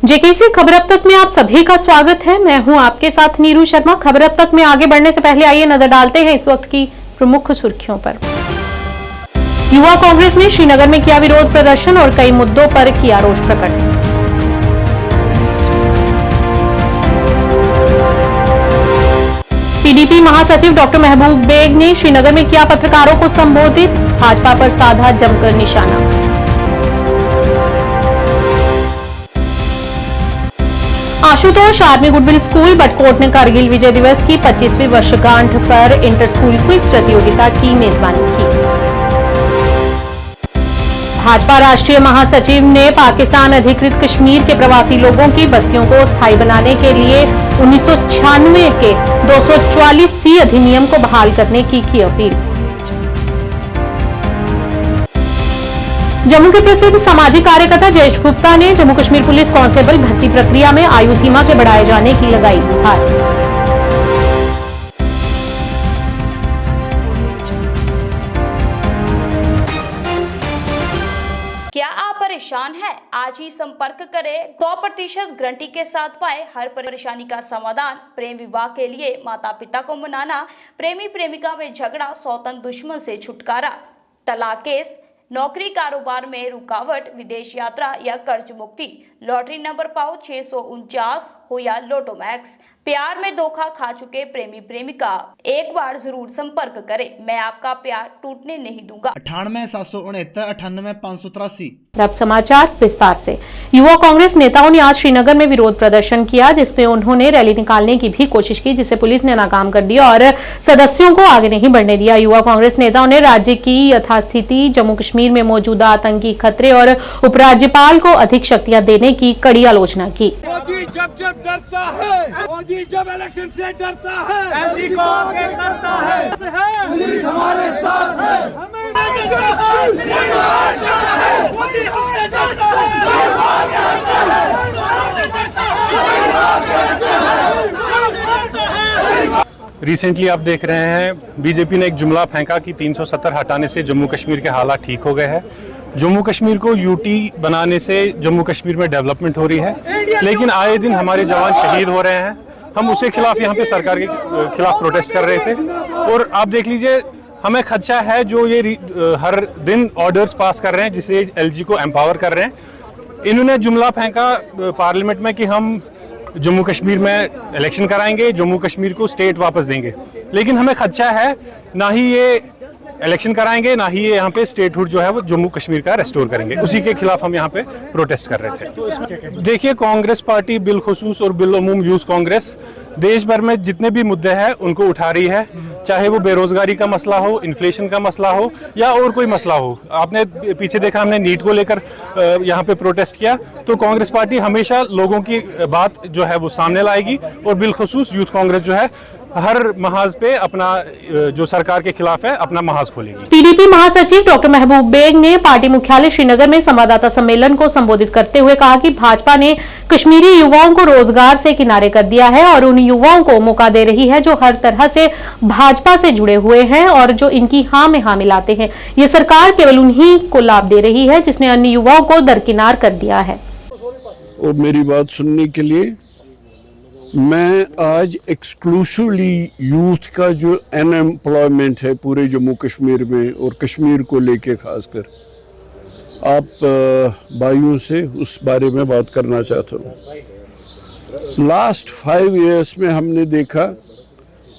JKC खबर अब तक में आप सभी का स्वागत है। मैं हूं आपके साथ नीरू शर्मा। खबर अब तक में आगे बढ़ने से पहले आइए नजर डालते हैं इस वक्त की प्रमुख सुर्खियों पर। युवा कांग्रेस ने श्रीनगर में किया विरोध प्रदर्शन और कई मुद्दों पर किया रोष प्रकट। पीडीपी महासचिव डॉक्टर महबूब बेग ने श्रीनगर में किया पत्रकारों को संबोधित, भाजपा पर साधा जमकर निशाना। आशुतोष आर्मी गुडविल स्कूल बटकोट ने कारगिल विजय दिवस की 25वीं वर्षगांठ पर इंटर स्कूल क्विज प्रतियोगिता की मेजबानी की। भाजपा राष्ट्रीय महासचिव ने पाकिस्तान अधिकृत कश्मीर के प्रवासी लोगों की बस्तियों को स्थायी बनाने के लिए 1996 के 244C अधिनियम को बहाल करने की अपील। जम्मू के प्रसिद्ध सामाजिक कार्यकर्ता जयेश गुप्ता ने जम्मू कश्मीर पुलिस कांस्टेबल भर्ती प्रक्रिया में आयु सीमा के बढ़ाए जाने की लगाई गुहार। क्या आप परेशान हैं? आज ही संपर्क करें। 100% गारंटी के साथ पाए हर परेशानी का समाधान। प्रेम विवाह के लिए माता पिता को मनाना, प्रेमी प्रेमिका में झगड़ा, सौतन दुश्मन से छुटकारा, तलाक केस, नौकरी कारोबार में रुकावट, विदेश यात्रा या कर्ज मुक्ति, लॉटरी नंबर पाओ 649 हो या लोटो मैक्स, प्यार में धोखा खा चुके प्रेमी प्रेमिका, एक बार जरूर संपर्क करें। मैं आपका प्यार टूटने नहीं दूंगा। 98 769 98 583। अब समाचार विस्तार से। युवा कांग्रेस नेताओं ने आज श्रीनगर में विरोध प्रदर्शन किया, जिसमें उन्होंने रैली निकालने की भी कोशिश की, जिसे पुलिस ने नाकाम कर दिया और सदस्यों को आगे नहीं बढ़ने दिया। युवा कांग्रेस नेताओं ने राज्य की यथास्थिति, जम्मू कश्मीर में मौजूदा आतंकी खतरे और उपराज्यपाल को अधिक शक्तियां देने की कड़ी आलोचना की। मोदी जब डरता है, मोदी जब इलेक्शन से डरता है, एलजी को आगे करता है, पुलिस हमारे साथ है, हमें मोदी हमसे डरता है। रिसेंटली आप देख रहे हैं बीजेपी ने एक जुमला फेंका कि 370 हटाने से जम्मू कश्मीर के हालात ठीक हो गए हैं। जम्मू कश्मीर को यूटी बनाने से जम्मू कश्मीर में डेवलपमेंट हो रही है, लेकिन आए दिन हमारे जवान शहीद हो रहे हैं। हम उसके खिलाफ यहाँ पे सरकार के खिलाफ प्रोटेस्ट कर रहे थे और आप देख लीजिए हमें खदशा है जो ये हर दिन ऑर्डर्स पास कर रहे हैं जिसे एलजी को एम्पावर कर रहे हैं। इन्होंने जुमला फेंका पार्लियामेंट में कि हम जम्मू कश्मीर में इलेक्शन कराएंगे, जम्मू कश्मीर को स्टेट वापस देंगे, लेकिन हमें खदशा है ना ही ये इलेक्शन कराएंगे ना ही ये यहाँ पे स्टेटहुड जो है वो जम्मू कश्मीर का रेस्टोर करेंगे। उसी के खिलाफ हम यहाँ पे प्रोटेस्ट कर रहे थे। देखिए, कांग्रेस पार्टी बिलखुसूस और बिलअमूम यूथ कांग्रेस देश भर में जितने भी मुद्दे हैं उनको उठा रही है, चाहे वो बेरोजगारी का मसला हो, इन्फ्लेशन का मसला हो या और कोई मसला हो। आपने पीछे देखा, हमने नीट को लेकर यहाँ पे प्रोटेस्ट किया, तो कांग्रेस पार्टी हमेशा लोगों की बात जो है वो सामने लाएगी और बिलखुसूस यूथ कांग्रेस जो है हर महाज पे अपना जो सरकार के खिलाफ है अपना महाज खोलेगी। पीडीपी महासचिव डॉक्टर महबूब बेग ने पार्टी मुख्यालय श्रीनगर में संवाददाता सम्मेलन को संबोधित करते हुए कहा कि भाजपा ने कश्मीरी युवाओं को रोजगार से किनारे कर दिया है और उन युवाओं को मौका दे रही है जो हर तरह से भाजपा से जुड़े हुए हैं और जो इनकी हाँ में हाँ मिलाते हैं। ये सरकार केवल उन्हीं को लाभ दे रही है जिसने अन्य युवाओं को दरकिनार कर दिया है। और मेरी बात सुनने के लिए मैं आज एक्सक्लूसिवली यूथ का जो अनएम्प्लॉयमेंट है पूरे जम्मू कश्मीर में और कश्मीर को लेके खासकर आप भाइयों से उस बारे में बात करना चाहता हूँ। लास्ट 5 इयर्स में हमने देखा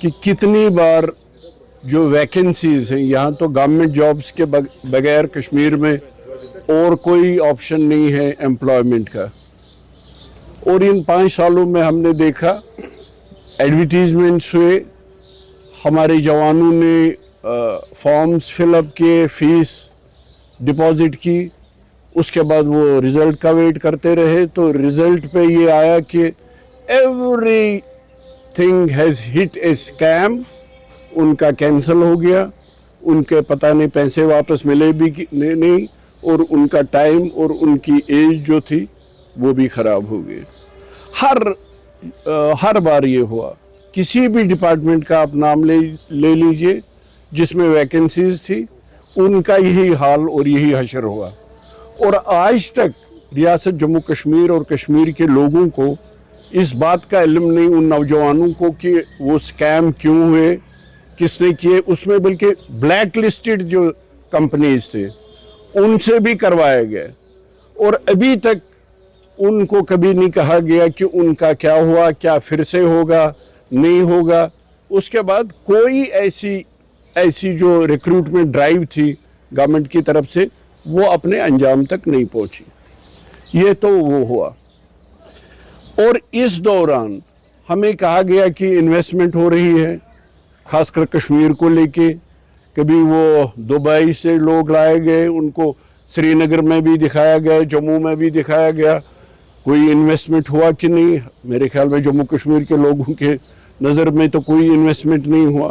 कि कितनी बार जो वैकेंसीज हैं, यहाँ तो गवर्नमेंट जॉब्स के बगैर कश्मीर में और कोई ऑप्शन नहीं है एम्प्लॉयमेंट का, और इन 5 सालों में हमने देखा एडवर्टीजमेंट्स हुए, हमारे जवानों ने फॉर्म्स फिलअप किए, फीस डिपॉजिट की, उसके बाद वो रिज़ल्ट का वेट करते रहे, तो रिज़ल्ट पे ये आया कि everything has hit A scam. उनका कैंसिल हो गया, उनके पता नहीं पैसे वापस मिले भी नहीं, और उनका टाइम और उनकी एज जो थी वो भी ख़राब हो गई। हर बार ये हुआ। किसी भी डिपार्टमेंट का आप नाम ले लीजिए जिसमें वैकेंसीज थी, उनका यही हाल और यही हशर हुआ। और आज तक रियासत जम्मू कश्मीर और कश्मीर के लोगों को इस बात का इल्म नहीं, उन नौजवानों को, कि वो स्कैम क्यों हुए, किसने किए, उसमें बल्कि ब्लैक लिस्टेड जो कंपनीज थे उनसे भी करवाया गया और अभी तक उनको कभी नहीं कहा गया कि उनका क्या हुआ, क्या फिर से होगा, नहीं होगा। उसके बाद कोई ऐसी जो रिक्रूटमेंट ड्राइव थी गवर्नमेंट की तरफ से वो अपने अंजाम तक नहीं पहुंची। ये तो वो हुआ। और इस दौरान हमें कहा गया कि इन्वेस्टमेंट हो रही है, खासकर कश्मीर को लेके। कभी वो दुबई से लोग लाए गए, उनको श्रीनगर में भी दिखाया गया, जम्मू में भी दिखाया गया। कोई इन्वेस्टमेंट हुआ कि नहीं? मेरे ख्याल में जम्मू कश्मीर के लोगों के नज़र में तो कोई इन्वेस्टमेंट नहीं हुआ,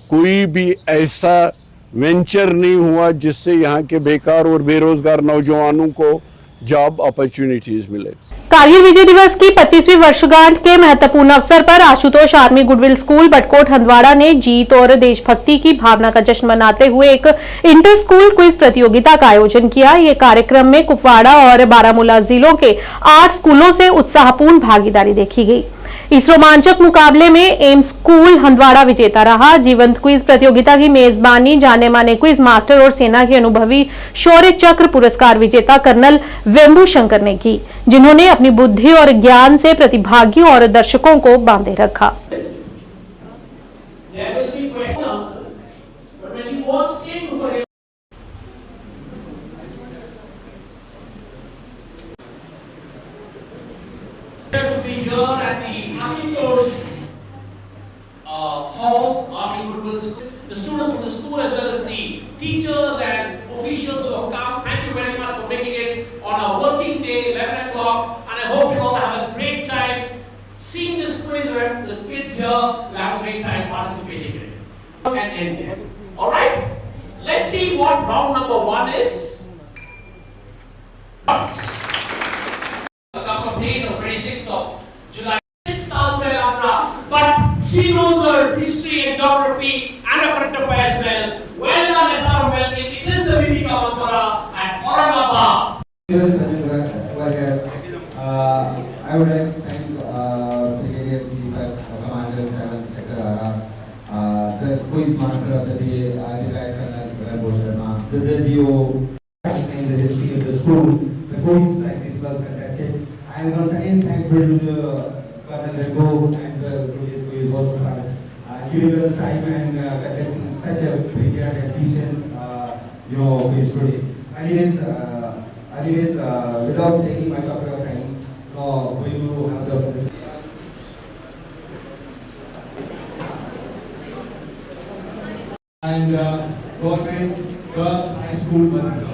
कोई भी ऐसा वेंचर नहीं हुआ जिससे यहाँ के बेकार और बेरोजगार नौजवानों को जॉब अपॉर्चुनिटीज मिले। कारगिल विजय दिवस की 25वीं वर्षगांठ के महत्वपूर्ण अवसर पर Ashutosh army goodwill school Batkote Handwara ने जीत और देशभक्ति की भावना का जश्न मनाते हुए एक इंटर स्कूल क्विज प्रतियोगिता का आयोजन किया। ये कार्यक्रम में कुपवाड़ा और बारामूला जिलों के 8 स्कूलों से उत्साहपूर्ण भागीदारी देखी गई। इस रोमांचक मुकाबले में एम्स स्कूल हंदवाड़ा विजेता रहा। जीवंत क्विज प्रतियोगिता की मेजबानी जाने माने क्विज मास्टर और सेना के अनुभवी शौर्य चक्र पुरस्कार विजेता कर्नल वेम्बू शंकर ने की, जिन्होंने अपनी बुद्धि और ज्ञान से प्रतिभागियों और दर्शकों को बांधे रखा। Hall, Army Goodwill, the students from the school as well as the teachers and officials who have come. Thank you very much for making it on a working day, 11 o'clock, and I hope you all have a great time seeing this quiz and the kids here will have a great time participating in it. And end there. Alright? Let's see what round number 1 is. A couple of days on 26th of July. But she knows her history and geography and her current affairs well. Well done, SR well. It is the Vipika Manpura at Aurangabad. I would like to thank Brigadier Commander 7th Sector the quiz master of the day, retired Colonel Rambo Sharma, the ZDO, and the history of the school. The quiz like this was conducted. I am once again thankful to the Colonel Rambo and the quiz also for giving us time and conducting such a brilliant and decent quiz today. Anyways, without taking much of your time, we will have the and Government Girls High School Banana.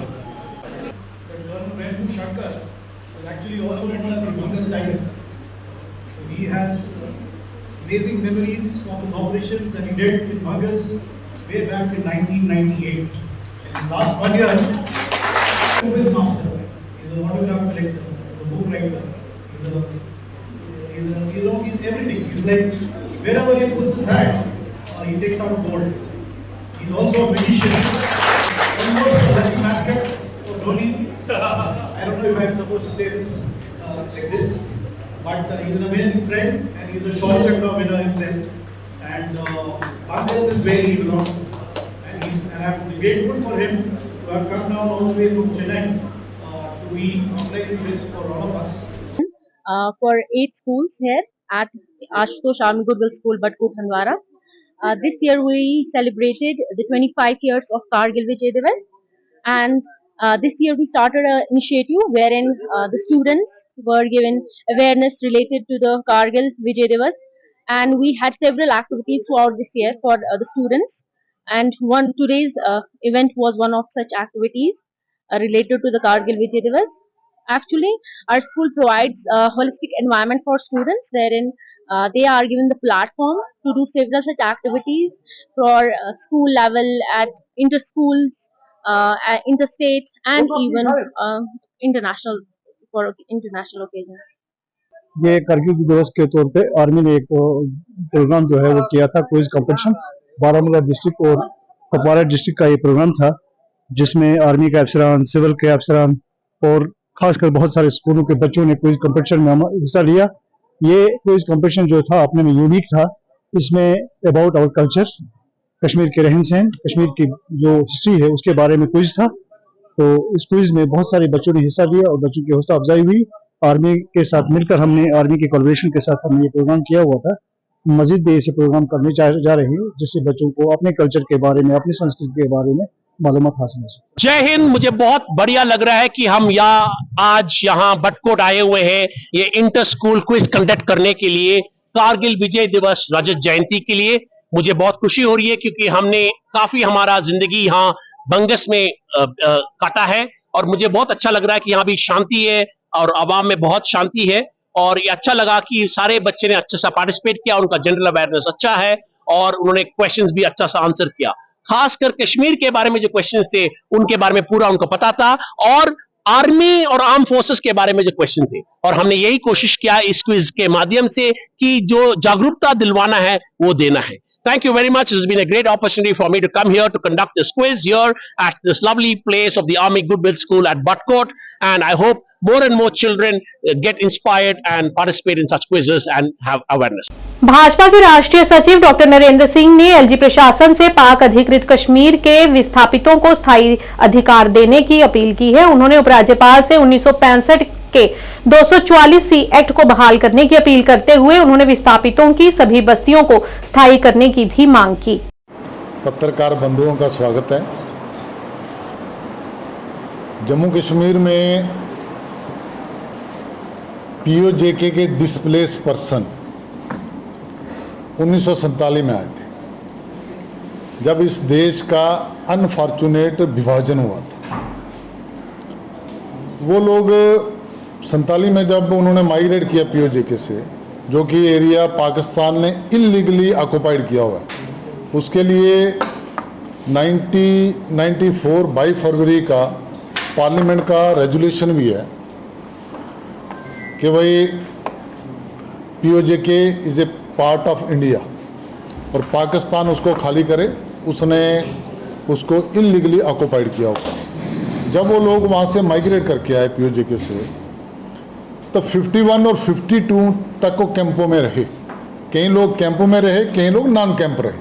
Colonel Rambo Shankar was actually also known as the Mangas Tiger. So he has amazing memories of his operations that he did in Mangas way back in 1998. And last 1 year, he was master. He's a autograph collector, he's a book writer, he's everything. He's like wherever he puts his hat, he takes out gold. He's also a magician. Almost a lucky mascot for Dhoni. I don't know if I'm supposed to say this like this, but he's an amazing friend and he's a Shaurya Chakra winner himself. And Bangladesh is where he belongs to. And I'm grateful for him to have come down all the way from Chennai to be organizing this for all of us. For 8 schools here at Ashutosh Army Goodwill School, Butkoot, Handwara. This year we celebrated the 25 years of Kargil Vijay Divas, and this year we started an initiative wherein the students were given awareness related to the Kargil Vijay Divas, and we had several activities throughout this year for the students, and today's event was one of such activities related to the Kargil Vijay Divas. Actually, our school provides a holistic environment for students wherein they are given the platform to do several such activities for school level, at inter-schools, interstate and even international, for international occasions. ये कारगिल दिवस के तौर पे army ने एक programme जो है वो किया था, क्विज कंपटीशन। बारामूला डिस्ट्रिक्ट और कुपवाड़ा डिस्ट्रिक्ट का ये प्रोग्राम था, जिसमें आर्मी के अफसरान, सिविल के अफसरान और खासकर बहुत सारे स्कूलों के बच्चों ने क्विज कंपटीशन में हिस्सा लिया। ये क्विज कंपटीशन जो था अपने में यूनिक था। इसमें अबाउट आवर कल्चर, कश्मीर के रहन सहन, कश्मीर की जो हिस्ट्री है उसके बारे में क्विज था। तो इस क्विज में बहुत सारे बच्चों ने हिस्सा लिया और बच्चों की हौसला अफजाई हुई। आर्मी के साथ मिलकर हमने, आर्मी के कोलैबोरेशन के साथ हमने ये प्रोग्राम किया हुआ था। मजीद भी ऐसे प्रोग्राम करने जा रहे हैं जिससे बच्चों को अपने कल्चर के बारे में, अपनी संस्कृति के बारे में मालूमात हासिल हो सके। जय हिंद। मुझे बहुत बढ़िया लग रहा है कि हम आज यहाँ बटकोट आए हुए हैं ये इंटर स्कूल क्विज कंडक्ट करने के लिए, कारगिल विजय दिवस रजत जयंती के लिए। मुझे बहुत खुशी हो रही है क्योंकि हमने काफी हमारा जिंदगी यहाँ बंगस में काटा है और मुझे बहुत अच्छा लग रहा है कि यहाँ भी शांति है और आवाम में बहुत शांति है। और ये अच्छा लगा कि सारे बच्चे ने अच्छे से पार्टिसिपेट किया, उनका जनरल अवेयरनेस अच्छा है और उन्होंने क्वेश्चंस भी अच्छा सा आंसर किया। खासकर कश्मीर के बारे में जो क्वेश्चंस थे उनके बारे में पूरा उनको पता था और आर्मी और आर्म फोर्सेस के बारे में जो क्वेश्चन थे, और हमने यही कोशिश किया इस क्विज के माध्यम से कि जो जागरूकता दिलवाना है वो देना है। Thank you very much. It has been a great opportunity for me to come here to conduct this quiz here at this lovely place of the Army Goodwill School at Buttcote, and I hope more and more children get inspired and participate in such quizzes and have awareness. Bhajpa के राष्ट्रीय सचिव doctor Narendra Singh ने LG प्रशासन से पाक अधिकृत कश्मीर के विस्थापितों को स्थायी अधिकार देने की अपील की है। उन्होंने उपराज्यपाल से 1965 के 244 सी एक्ट को बहाल करने की अपील करते हुए उन्होंने विस्थापितों की सभी बस्तियों को स्थायी करने की भी मांग की। पत्रकार बंधुओं का स्वागत है। जम्मू कश्मीर में पीओजेके के डिस्प्लेस पर्सन 1947 में आए थे, जब इस देश का अनफॉर्चुनेट विभाजन हुआ था। वो लोग 47 में जब उन्होंने माइग्रेट किया पीओजेके से, जो कि एरिया पाकिस्तान ने इलीगली ऑक्युपाइड किया हुआ है, उसके लिए 1994 22 फरवरी का पार्लियामेंट का रेजोल्यूशन भी है कि भाई PoJK is a part of India और पाकिस्तान उसको खाली करे। उसने उसको इलीगली ऑक्युपाइड किया हुआ। जब वो लोग वहाँ से माइग्रेट करके आए पीओजेके से, तो 51 और 52 तक वो कैंपों में रहे। कई लोग कैंपों में रहे, कई लोग नॉन कैंप रहे।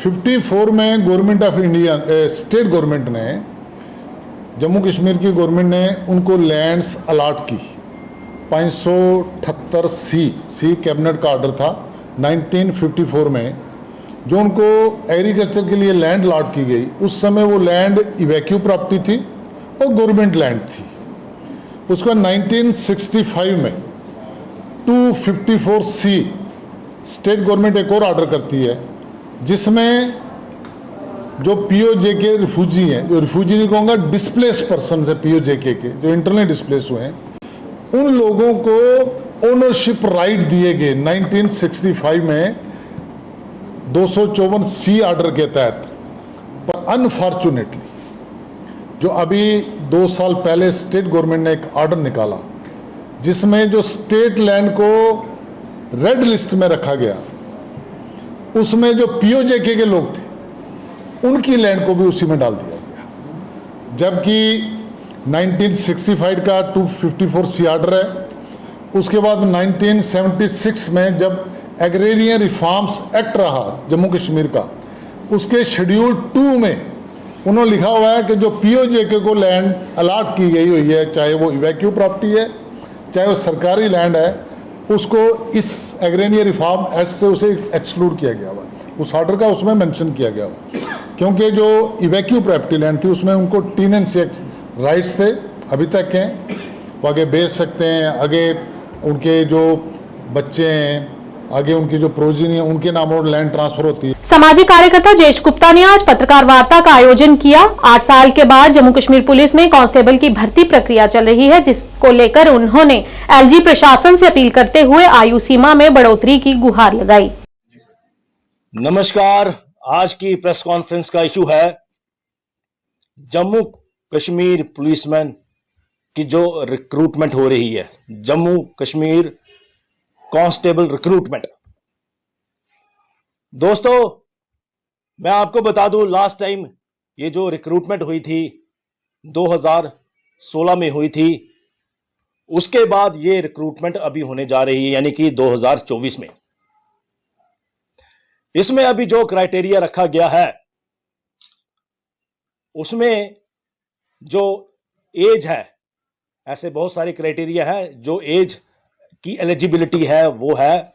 54 में government of India, state government ने, जम्मू कश्मीर की गवर्नमेंट ने उनको लैंड्स अलाट की। 578 सी कैबिनेट का ऑर्डर था 1954 में, जो उनको एग्रीकल्चर के लिए लैंड अलाट की गई। उस समय वो लैंड इवैक्यू प्रॉपर्टी थी और गवर्नमेंट लैंड थी। उसका 1965 में 254 सी स्टेट गवर्नमेंट एक और ऑर्डर करती है, जिसमें जो पीओजेके रिफ्यूजी हैं, जो रिफ्यूजी नहीं कहूँगा, डिस्प्लेस पर्सन है पीओजेके के, जो इंटरनली डिस्प्लेस हुए हैं, उन लोगों को ओनरशिप राइट दिए गए 1965 में 254 सी ऑर्डर के तहत। पर अनफॉर्चुनेटली जो अभी 2 साल पहले स्टेट गवर्नमेंट ने एक ऑर्डर निकाला, जिसमें जो स्टेट लैंड को रेड लिस्ट में रखा गया, उसमें जो पीओजेके के लोग थे उनकी लैंड को भी उसी में डाल दिया गया। जबकि 1965 का 254 सी ऑर्डर है। उसके बाद 1976 में जब एग्रेरियन रिफॉर्म्स एक्ट रहा जम्मू कश्मीर का, उसके शेड्यूल 2 में उन्होंने लिखा हुआ है कि जो पीओजेके को लैंड अलाट की गई हुई है, चाहे वो इवैक्यू प्रॉपर्टी है, चाहे वो सरकारी लैंड है, उसको इस एग्रेरियन रिफॉर्म एक्ट से उसे एक्सक्लूड किया गया हुआ। उस ऑर्डर का उसमें मेंशन किया गया हुआ, क्योंकि जो इवैक्यू प्रॉपर्टी लैंड थी उसमें उनको टीनेंसी राइट्स थे, अभी तक हैं, वो आगे बेच सकते हैं, आगे उनके जो बच्चे हैं, आगे उनकी जो प्रोजिनी है, उनके नाम और लैंड ट्रांसफर होती है। सामाजिक कार्यकर्ता जयेश गुप्ता ने आज पत्रकार वार्ता का आयोजन किया। 8 साल के बाद जम्मू कश्मीर पुलिस में कांस्टेबल की भर्ती प्रक्रिया चल रही है, जिसको लेकर उन्होंने एलजी प्रशासन से अपील करते हुए आयु सीमा में बढ़ोतरी की गुहार लगाई। नमस्कार, आज की प्रेस कॉन्फ्रेंस का इशू है जम्मू कश्मीर पुलिसमैन की जो रिक्रूटमेंट हो रही है, जम्मू कश्मीर कांस्टेबल रिक्रूटमेंट। दोस्तों, मैं आपको बता दूं, लास्ट टाइम ये जो रिक्रूटमेंट हुई थी 2000 2016 में हुई थी। उसके बाद ये रिक्रूटमेंट अभी होने जा रही है, यानी कि 2024 में। इसमें अभी जो क्राइटेरिया रखा गया है उसमें जो एज है, ऐसे बहुत सारे क्राइटेरिया है। जो एज की एलिजिबिलिटी है वो है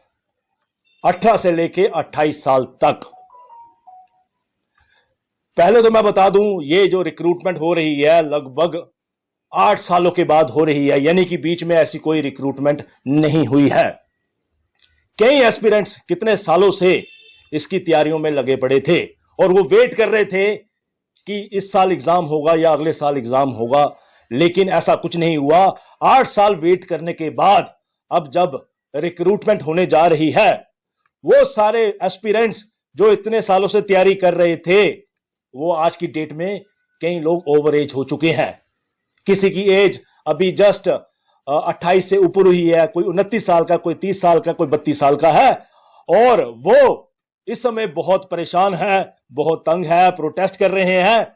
18 से लेके 28 साल तक। पहले तो मैं बता दूं, ये जो रिक्रूटमेंट हो रही है लगभग 8 सालों के बाद हो रही है, यानी कि बीच में ऐसी कोई रिक्रूटमेंट नहीं हुई है। कई एस्पिरेंट्स कितने सालों से इसकी तैयारियों में लगे पड़े थे और वो वेट कर रहे थे कि इस साल एग्जाम होगा या अगले साल एग्जाम होगा, लेकिन ऐसा कुछ नहीं हुआ। 8 साल वेट करने के बाद अब जब रिक्रूटमेंट होने जा रही है, वो सारे एस्पिरेंट्स जो इतने सालों से तैयारी कर रहे थे वो आज की डेट में कई लोग ओवर एज हो चुके हैं। किसी की एज अभी जस्ट 28 से ऊपर हुई है, कोई 29 साल का, कोई 30 साल का, कोई 32 साल का है, और वो इस समय बहुत परेशान है, बहुत तंग है, प्रोटेस्ट कर रहे हैं,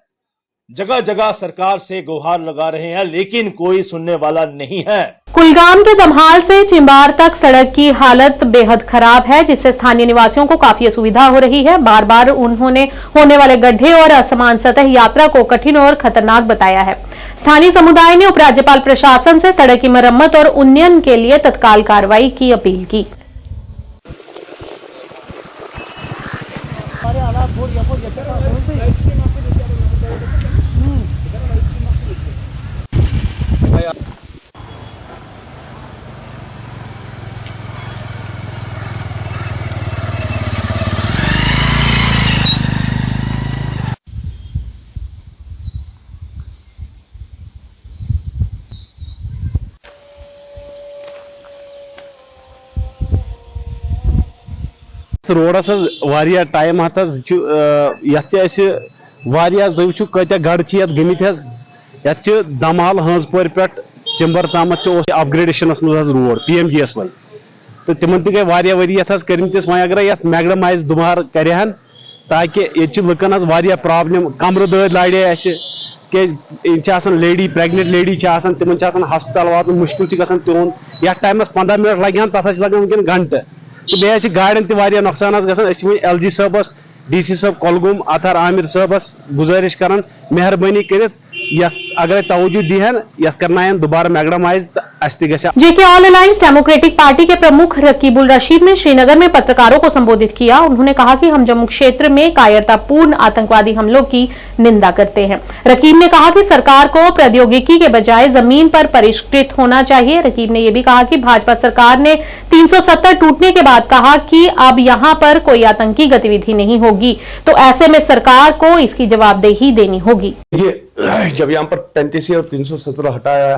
जगह जगह सरकार से गुहार लगा रहे हैं, लेकिन कोई सुनने वाला नहीं है। कुलगाम के दमहाल से चिंबार तक सड़क की हालत बेहद खराब है, जिससे स्थानीय निवासियों को काफी असुविधा हो रही है। बार बार उन्होंने होने वाले गड्ढे और असमान सतह यात्रा को कठिन और खतरनाक बताया है। स्थानीय समुदाय ने उपराज्यपाल प्रशासन से सड़क की मरम्मत और उन्नयन के लिए तत्काल कार्रवाई की अपील की। रोडस वारिया टाइम हत तुम कत्या गढ़ गमित दमहाल हंसपोर पे चिंबर ताम अपग्रेडेशनस मज रोड PMGSY तो तिमन तक गई वरी कर्मस वह अगर मैगडमाइज दुबार करहन ताकि ये लुकन प्रॉब्लम कमर दद लाड़े लेडी प्रेगनेंट लेडी तिमन हस्पताल वात मुश्किल तुंद ये टाइमस 15 मिनट लगे तथा लगे वनकन घंटे तो बेहद गाड़न तक नुकसान गई LG साहबस DC साहब कुलगुम अतहर आमिर साहबस गुजारिश कर मेहरबानी कर अगर तवज्जो दीहन करनायन दोबारा मैगडमाइज जेके ऑल अलायंस डेमोक्रेटिक पार्टी के प्रमुख रकीबुल रशीद ने श्रीनगर में पत्रकारों को संबोधित किया। उन्होंने कहा कि हम जम्मू क्षेत्र में कायरतापूर्ण आतंकवादी हमलों की निंदा करते हैं। रकीब ने कहा कि सरकार को प्रौद्योगिकी के बजाय जमीन पर परिष्कृत होना चाहिए। रकीब ने यह भी कहा कि भाजपा सरकार ने 370 टूटने के बाद कहा कि अब यहां पर कोई आतंकी गतिविधि नहीं होगी, तो ऐसे में सरकार को इसकी जवाबदेही देनी होगी। जब यहाँ पर 35 और 317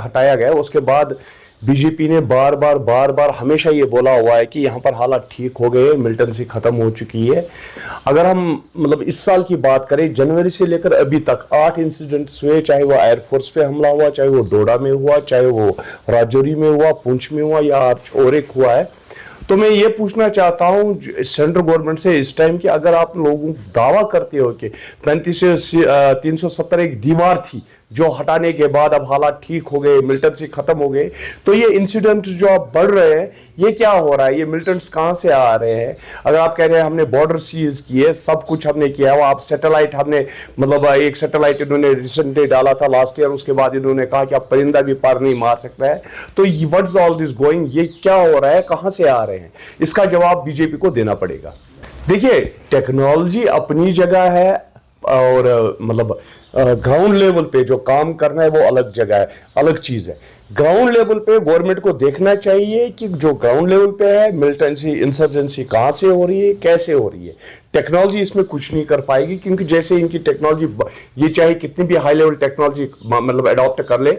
हटाया गया, उसके बाद बीजेपी ने बार बार हमेशा ये बोला हुआ है कि यहाँ पर हालात ठीक हो गए, मिलिटेंसी खत्म हो चुकी है। अगर हम मतलब इस साल की बात करें, जनवरी से लेकर अभी तक 8 इंसिडेंट्स हुए, चाहे वो एयरफोर्स पे हमला हुआ, चाहे वो डोडा में हुआ, चाहे वो राजौरी में हुआ, पुंछ में हुआ या और एक हुआ है। तो मैं ये पूछना चाहता हूँ सेंट्रल गवर्नमेंट से इस टाइम कि अगर आप लोगों दावा करते हो कि 35 से 370 एक दीवार थी जो हटाने के बाद अब हालात ठीक हो गए, मिलिटेंसी खत्म हो गए, तो ये इंसिडेंट जो आप बढ़ रहे हैं ये क्या हो रहा है? ये मिलिटेंट्स कहाँ से आ रहे हैं? अगर आप कह रहे हैं हमने बॉर्डर सीज किए, सब कुछ हमने किया, वो आप सैटेलाइट हमने मतलब एक सैटेलाइट इन्होंने रिसेंटली डाला था लास्ट ईयर, उसके बाद इन्होंने कहा कि आप परिंदा भी पार नहीं मार सकता है। तो व्हाट्स ऑल दिस गोइंग, ये क्या हो रहा है, कहाँ से आ रहे हैं? इसका जवाब बीजेपी को देना पड़ेगा। देखिए, टेक्नोलॉजी अपनी जगह है और मतलब ग्राउंड लेवल पे जो काम करना है वो अलग जगह है, अलग चीज है। ग्राउंड लेवल पे गवर्नमेंट को देखना चाहिए कि जो ग्राउंड लेवल पे है मिलिटेंसी इंसर्जेंसी कहां से हो रही है, कैसे हो रही है। टेक्नोलॉजी इसमें कुछ नहीं कर पाएगी, क्योंकि जैसे इनकी टेक्नोलॉजी, ये चाहे कितनी भी हाई लेवल टेक्नोलॉजी मतलब अडॉप्ट कर ले,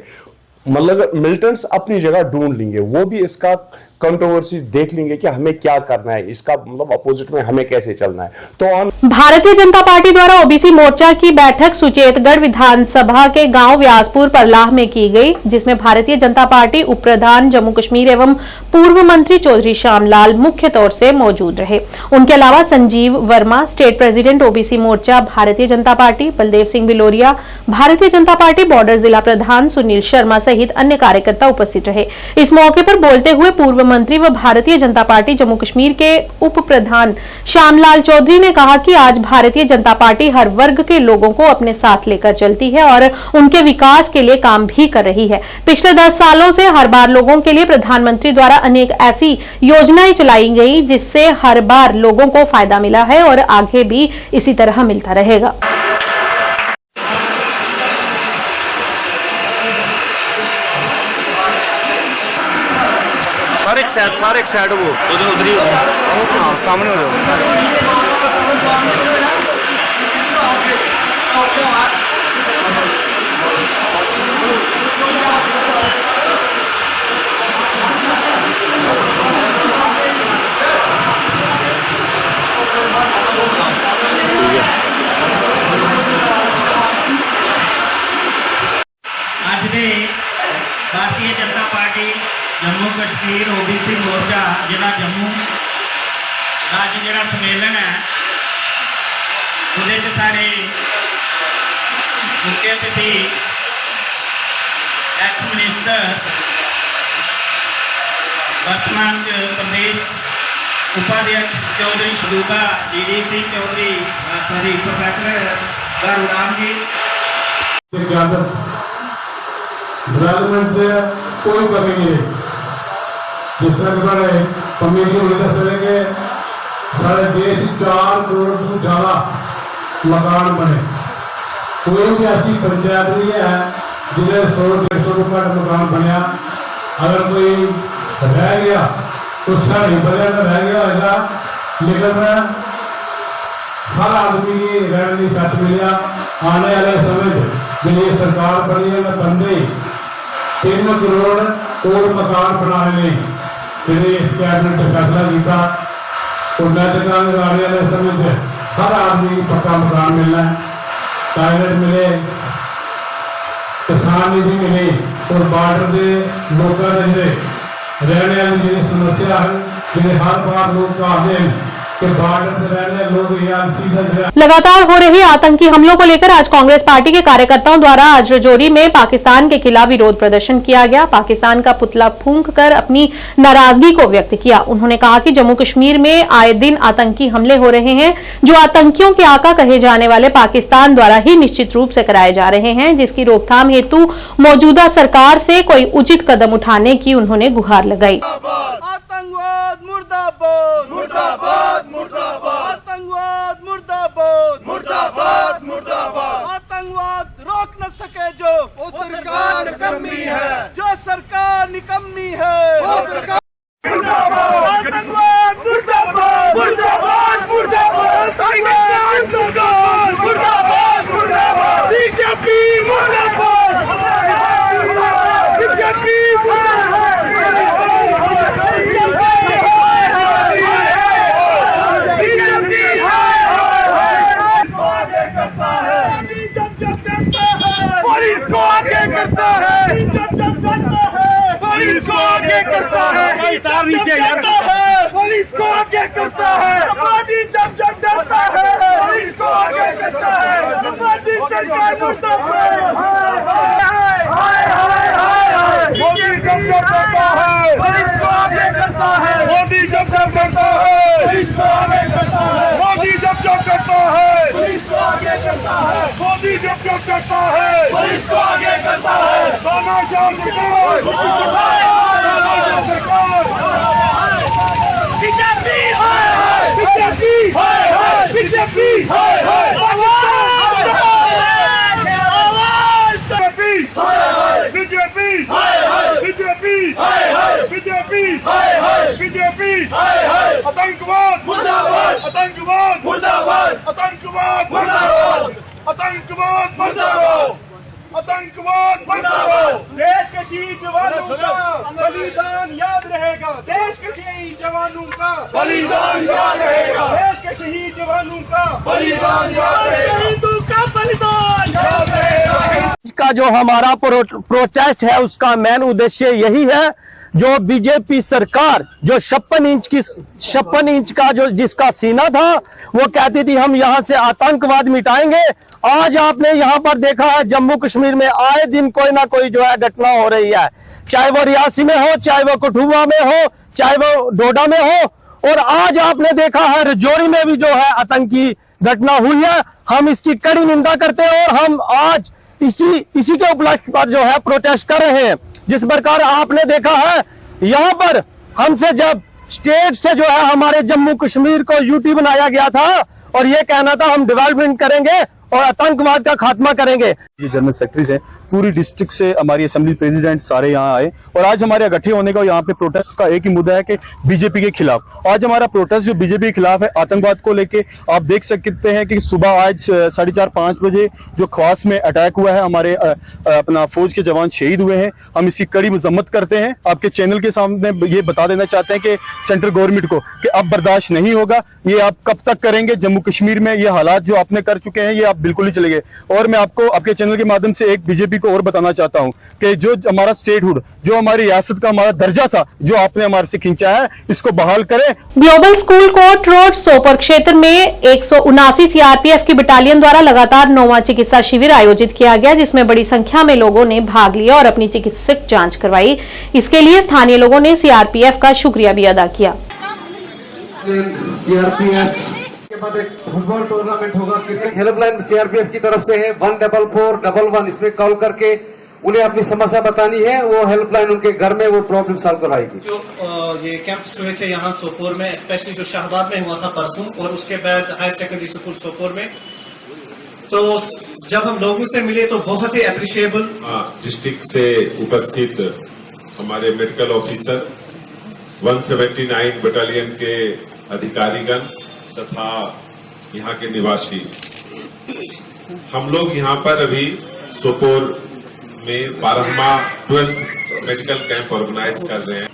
मतलब मिलिटेंट्स अपनी जगह ढूंढ लेंगे, वो भी इसका कंट्रोवर्सी देख लेंगे कि हमें क्या करना है, इसका मतलब अपोजिट में हमें कैसे चलना है। तो भारतीय जनता पार्टी द्वारा ओबीसी मोर्चा की बैठक सुचेतगढ़ विधानसभा के गांव व्यासपुर परलाह में की गई, जिसमें भारतीय जनता पार्टी उप प्रधान जम्मू कश्मीर एवं पूर्व मंत्री चौधरी श्यामलाल मुख्य तौर से मौजूद रहे। उनके अलावा Sanjeev Verma, state president OBC Morcha Bharatiya Janata party, Baldev Singh Biloria, भारतीय जनता पार्टी बॉर्डर जिला प्रधान सुनील शर्मा सहित अन्य कार्यकर्ता उपस्थित रहे। इस मौके पर बोलते हुए पूर्व मंत्री व भारतीय जनता पार्टी जम्मू कश्मीर के उप प्रधान श्यामलाल चौधरी ने कहा कि आज भारतीय जनता पार्टी हर वर्ग के लोगों को अपने साथ लेकर चलती है और उनके विकास के लिए काम भी कर रही है। पिछले 10 सालों से हर बार लोगों के लिए प्रधानमंत्री द्वारा अनेक ऐसी योजनाएं चलाई गई जिससे हर बार लोगों को फायदा मिला है और आगे भी इसी तरह मिलता रहेगा। सारे एक साइड वो उधर ही हाँ सामने हो जाओ। आज दे भारतीय जनता पार्टी जम्मू कश्मीर ओबीसी मोर्चा जिला जम्मू का जो सम्मेलन है वो सारे मुख्य अतिथि एक्स मिनिस्टर वर्तमान प्रदेश उपाध्यक्ष चौधरी शरूका DDC Chaudhary sorry professor Garuram ji development से कोई कमी नहीं है। जिस तरह कमेटी के सारे देश 4 करोड़ से ज़्यादा मकान बने। कोई भी ऐसी पंचायत नहीं है जिन्हें 100-150 रुपये का मकान बनया। अगर कोई रह गया तो नहीं बने तो रह गया होगा, लेकिन हर आदमी की रहने की छत मिलिया। आने वाले समय जो सरकार बनी है बंदे 3 करोड़ और मकान बनाने ने इस कैबिनेट फैसला किया। और मैं तो कहूँगा आने वाले समय हर आदमी को पक्का मकान मिलना है, टॉयलेट मिले, किसान निधि मिले और बार्डर के लोगों के रहने वाली जी समस्या है जिन्हें हर बार लोग कहते हैं कि बार्डर से रहने लोग लगातार हो रही आतंकी हमलों को लेकर आज कांग्रेस पार्टी के कार्यकर्ताओं द्वारा आज रजौरी में पाकिस्तान के खिलाफ विरोध प्रदर्शन किया गया। पाकिस्तान का पुतला फूंक कर अपनी नाराजगी को व्यक्त किया। उन्होंने कहा कि जम्मू कश्मीर में आए दिन आतंकी हमले हो रहे हैं, जो आतंकियों के आका कहे जाने वाले पाकिस्तान द्वारा ही निश्चित रूप से कराए जा रहे हैं, जिसकी रोकथाम हेतु मौजूदा सरकार से कोई उचित कदम उठाने की उन्होंने गुहार लगाई। आतंकवाद मुर्दाबाद मुर्दाबाद मुर्दाबाद, आतंकवाद मुर्दाबाद मुर्दाबाद मुर्दाबाद, आतंकवाद रोक न सके जो वो सरकार निकम्मी है, जो सरकार निकम्मी है वो सरकार मुर्दाबाद, आतंकवाद मुर्दाबाद मुर्दाबाद मुर्दाबाद, आतंकवाद मुर्दाबाद मुर्दाबाद मुर्दाबाद, बीजेपी मुर्दाबाद बीजेपी मुर्दाबाद। पुलिस को आगे करता है, पुलिस को आगे करता है, पुलिस को आगे करता है, मोदी जब जब डरता है पुलिस को आगे करता है, मोदी सरकार मुर्दाबाद, मोदी जब जब डरता है पुलिस को आगे करता है, मोदी जब जब डरता है पुलिस को आगे करता है, मोदी जब जब डरता है पुलिस को आगे करता है, मोदी जब जब डरता है पुलिस को आगे करता है। तानाशाह सरकार BJP BJP BJP BJP BJP BJP आतंकवाद मुर्दाबाद, आतंकवाद मुर्दाबाद, आतंकवाद मुर्दाबाद, आतंकवाद मुर्दाबाद, आतंकवाद मुर्दाबाद, देश के शीर जवानों बलिदान याद रहेगा, देश के शहीद जवानों का बलिदान याद रहेगा, देश के शहीद जवानों का बलिदान याद रहेगा, शहीदों का बलिदान याद रहेगा। का जो हमारा प्रोटेस्ट है उसका मेन उद्देश्य यही है, जो बीजेपी सरकार जो 56 इंच का जो जिसका सीना था, वो कहती थी हम यहाँ से आतंकवाद मिटाएंगे। आज आपने यहाँ पर देखा है जम्मू कश्मीर में आए दिन कोई ना कोई जो है घटना हो रही है, चाहे वो रियासी में हो, चाहे वो कठुआ में हो, चाहे वो डोडा में हो, और आज आपने देखा है राजौरी में भी जो है आतंकी घटना हुई है। हम इसकी कड़ी निंदा करते हैं और हम आज इसी के उपलक्ष्य पर जो है प्रोटेस्ट कर रहे हैं। जिस प्रकार आपने देखा है यहाँ पर हमसे जब स्टेट से जो है हमारे जम्मू कश्मीर को यूटी बनाया गया था और ये कहना था हम डेवलपमेंट करेंगे और आतंकवाद का खात्मा करेंगे। जो जनरल सेक्रेटरीज हैं पूरी डिस्ट्रिक्ट से, हमारी असेंबली प्रेसिडेंट सारे यहाँ आए और आज हमारे इकट्ठे होने का यहाँ पे प्रोटेस्ट का एक ही मुद्दा है कि बीजेपी के खिलाफ। आज हमारा प्रोटेस्ट जो बीजेपी के खिलाफ है आतंकवाद को लेके, आप देख सकते हैं कि सुबह आज 4:30-5 बजे जो ख्वास में अटैक हुआ है, हमारे अपना फौज के जवान शहीद हुए हैं। हम इसकी कड़ी मजम्मत करते हैं। आपके चैनल के सामने ये बता देना चाहते हैं कि सेंट्रल गवर्नमेंट को कि अब बर्दाश्त नहीं होगा। ये आप कब तक करेंगे? जम्मू कश्मीर में ये हालात जो आपने कर चुके हैं ये आप बिल्कुल ही चले गए। और मैं आपको आपके चैनल के माध्यम से एक बीजेपी को और बताना चाहता हूं कि जो हमारा स्टेटहुड, जो हमारी रियासत का हमारा दर्जा था, जो आपने हमारे से खींचा है, इसको बहाल करें। ग्लोबल स्कूल कोर्ट रोड सोपर क्षेत्र में 179 सीआरपीएफ की बटालियन द्वारा लगातार 9वां चिकित्सा शिविर आयोजित किया गया, जिसमें बड़ी संख्या में लोगों ने भाग लिया और अपनी चिकित्सक जांच करवाई। इसके लिए स्थानीय लोगों ने सीआरपीएफ का शुक्रिया भी अदा किया। सीआरपीएफ के बाद एक फुटबॉल टूर्नामेंट होगा। क्रिकेट हेल्पलाइन सीआरपीएफ की तरफ से है 14411, इसमें कॉल करके उन्हें अपनी समस्या बतानी है, वो हेल्पलाइन उनके घर में वो प्रॉब्लम सॉल्व करवाएगी। जो ये कैंप्स हुए थे यहाँ सोपोर में, स्पेशली जो शाहबाद में हुआ था परसों और उसके बाद हायर सेकेंडरी स्कूल सोपोर में, तो जब हम लोगों से मिले तो बहुत ही अप्रिशिएबल। डिस्ट्रिक्ट से उपस्थित हमारे मेडिकल ऑफिसर, 179 बटालियन के अधिकारीगण तथा यहाँ के निवासी, हम लोग यहाँ पर अभी सोपोर में 12वां 12th मेडिकल कैंप ऑर्गेनाइज कर रहे हैं।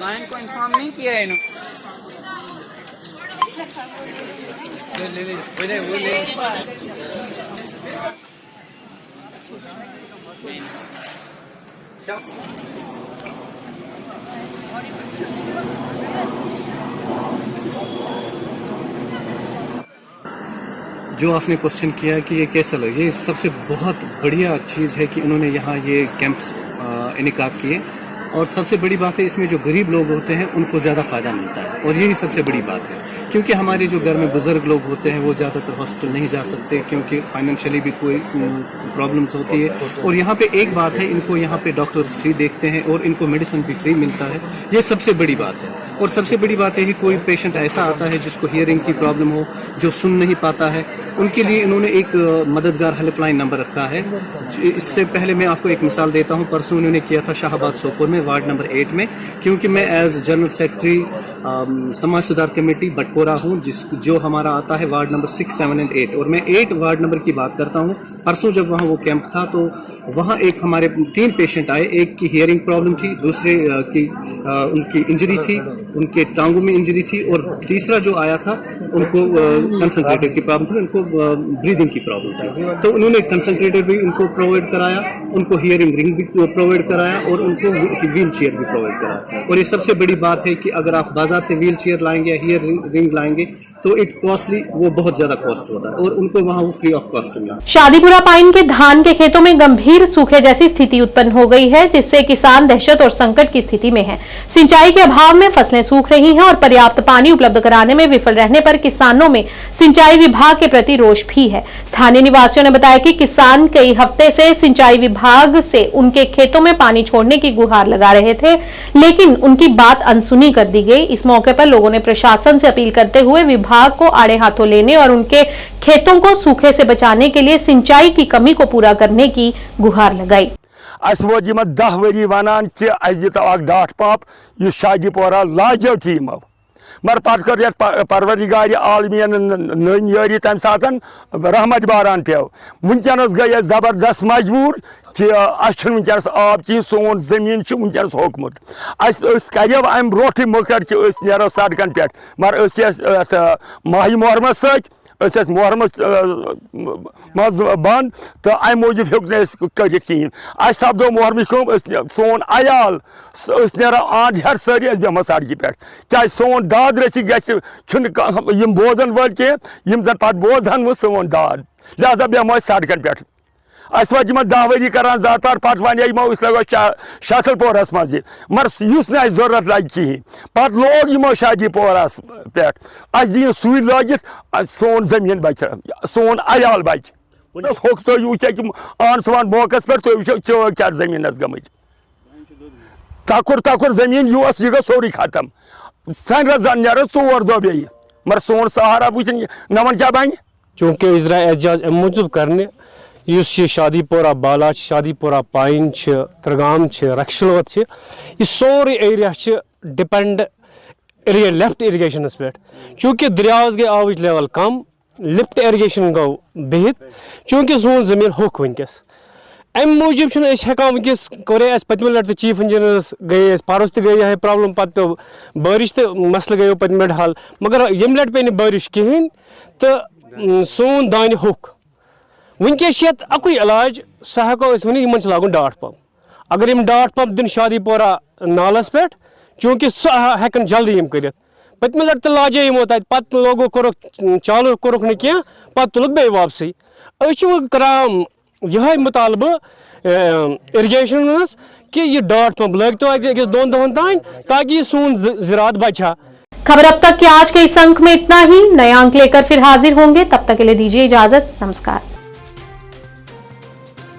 लाइन को इन्फॉर्म नहीं किया है इन्होंने। जो आपने क्वेश्चन किया कि ये कैसा लगे, ये सबसे बहुत बढ़िया चीज़ है कि उन्होंने यहाँ ये कैंप्स इनेकाद किए। और सबसे बड़ी बात है इसमें जो गरीब लोग होते हैं उनको ज़्यादा फ़ायदा मिलता है, और यही सबसे बड़ी बात है। क्योंकि हमारे जो घर में बुजुर्ग लोग होते हैं वो ज़्यादातर हॉस्पिटल नहीं जा सकते क्योंकि फाइनेंशियली भी कोई प्रॉब्लम्स होती है। और यहाँ पे एक बात है, इनको यहाँ पे डॉक्टर्स फ्री देखते हैं और इनको मेडिसिन भी फ्री मिलता है। ये सबसे बड़ी बात है। और सबसे बड़ी बात है कि कोई पेशेंट ऐसा आता है जिसको हियरिंग की प्रॉब्लम हो, जो सुन नहीं पाता है, उनके लिए इन्होंने एक मददगार हेल्पलाइन नंबर रखा है। इससे पहले मैं आपको एक मिसाल देता हूँ। परसों उन्होंने किया था शाहबाद सोपोर में वार्ड नंबर 8 में, क्योंकि मैं एज जनरल सेक्रेटरी समाज सुधार कमेटी बटपोरा हूँ, जो हमारा आता है वार्ड नंबर 6, 7 और 8, और मैं 8 वार्ड नंबर की बात करता हूँ। परसों जब वहाँ वो कैंप था तो वहाँ एक हमारे 3 पेशेंट आए। एक की हियरिंग प्रॉब्लम थी, दूसरे की उनकी इंजरी थी, उनके टांगों में इंजरी थी, और तीसरा जो आया था उनको कंसंट्रेटर की प्रॉब्लम थी, उनको ब्रीदिंग की प्रॉब्लम थी। तो उन्होंने कंसंट्रेटर भी उनको प्रोवाइड कराया, उनको हियरिंग रिंग भी प्रोवाइड कराया और उनको व्हील चेयर भी प्रोवाइड कराया। और ये सबसे बड़ी बात है कि अगर आप बाजार से व्हील चेयर लाएंगे या हियरिंग रिंग लाएंगे तो इट कॉस्टली, वो बहुत ज्यादा कॉस्ट होता है, और उनको वहाँ वो फ्री ऑफ कॉस्ट मिला। शादीपुरा पाइन के धान के खेतों में गंभीर सूखे जैसी स्थिति उत्पन्न हो गई है, जिससे किसान दहशत और संकट की स्थिति में हैं। सिंचाई के अभाव में फसलें सूख रही हैं और पर्याप्त पानी उपलब्ध कराने में विफल रहने पर किसानों में सिंचाई विभाग के प्रति रोष भी है। स्थानीय निवासियों ने बताया कि किसान कई हफ्ते से सिंचाई विभाग से उनके खेतों में पानी छोड़ने की गुहार लगा रहे थे, लेकिन उनकी बात अनसुनी कर दी गई। इस मौके पर लोगों ने प्रशासन से अपील करते हुए विभाग को आड़े हाथों लेने और उनके खेतों को सूखे से बचाने के लिए सिंचाई की कमी को पूरा करने की गुहार लगाई। अस वो 10 वरी वनान कि अस दितो अख डाट पाप यह शादी पोरा लाजो टीमो मगर पत कर ये परवरदिगार आलमीन नन यारी तम सात रहमत बारान पे वनकस गई जबरदस्त मजबूर कि वनकस आब कह सोन जमीन वनकस होकमुत करो अम ब्रोट मुकर कि नो सड़कन पे मगर माह मुहर्रम सत मुहर्रम मज बंद तो अम मूजूब हेक कर कहें सपदो मुहर्रम सोन अयाल नान आंद हेर सारी बेमो सड़क पे क्या सोन दाद रसी गम बोजन वल कह जन पे बोजहन वो सोन दाद लिहाजा बेमो सड़कन पे अस वो 10 वरी करान ज़ातार पे वन लगो शतलपोरस मज मगर ना जरूरत लगे कहें पे लोग यमो शादी पोरस पे अस दिन सुई लगित सोन जमीन बच सोन अयाल बच होक तो वो आन सवान मौकस पे तो वो चौक क्या जमीन गम तकुर जमीन यह गो सोरी खत्म सन रजान नो 4 दो बे मगर सोन सहारा वो नमन क्या बन चूँकि इजरा एजाज अम मूजूब करने शादीपोरा बाला शादीपोरा पाइन त्रगाम रक्षलोत यह सोरे एरिया डिपेंड लिफ्ट इरीगेशन पे चूँकि दरियाज गई आवच लेवल कम लिफ्ट इरीगेशन गो बिहित चूँकि सोन जमीन होक वनकस अम मूजूब हेकान वनकस कोरे पतमे लट चीफ इंजीनियरस गए परस तो गई है प्रॉब्लम पे पे बारिश तो मसल गयो पतमे हल मगर यम लट पे बारिश कहें तो सोन दान होक वनकस अकुई इलाज सह हेको वन लागन डाट पम्प अगर यम डाट पम्प दिन शादीपोरा नालस पे चूँकि सह हेकन जल्दी कर पतमे लट तो लाजे यमो तत लोगो कोर चालू कोरुक न कह पे तुलक बे वापसी करान यह मुतालबह इरीगेशन कि यह डाट पम्प लग तो 2 दोहन तान ताकि सोन ज़रात बचा। खबर अब तक कि आज के इस अंक में इतना ही। नया अंक लेकर फिर हाजिर होंगे, तब तक के लिए दीजिए इजाजत। नमस्कार।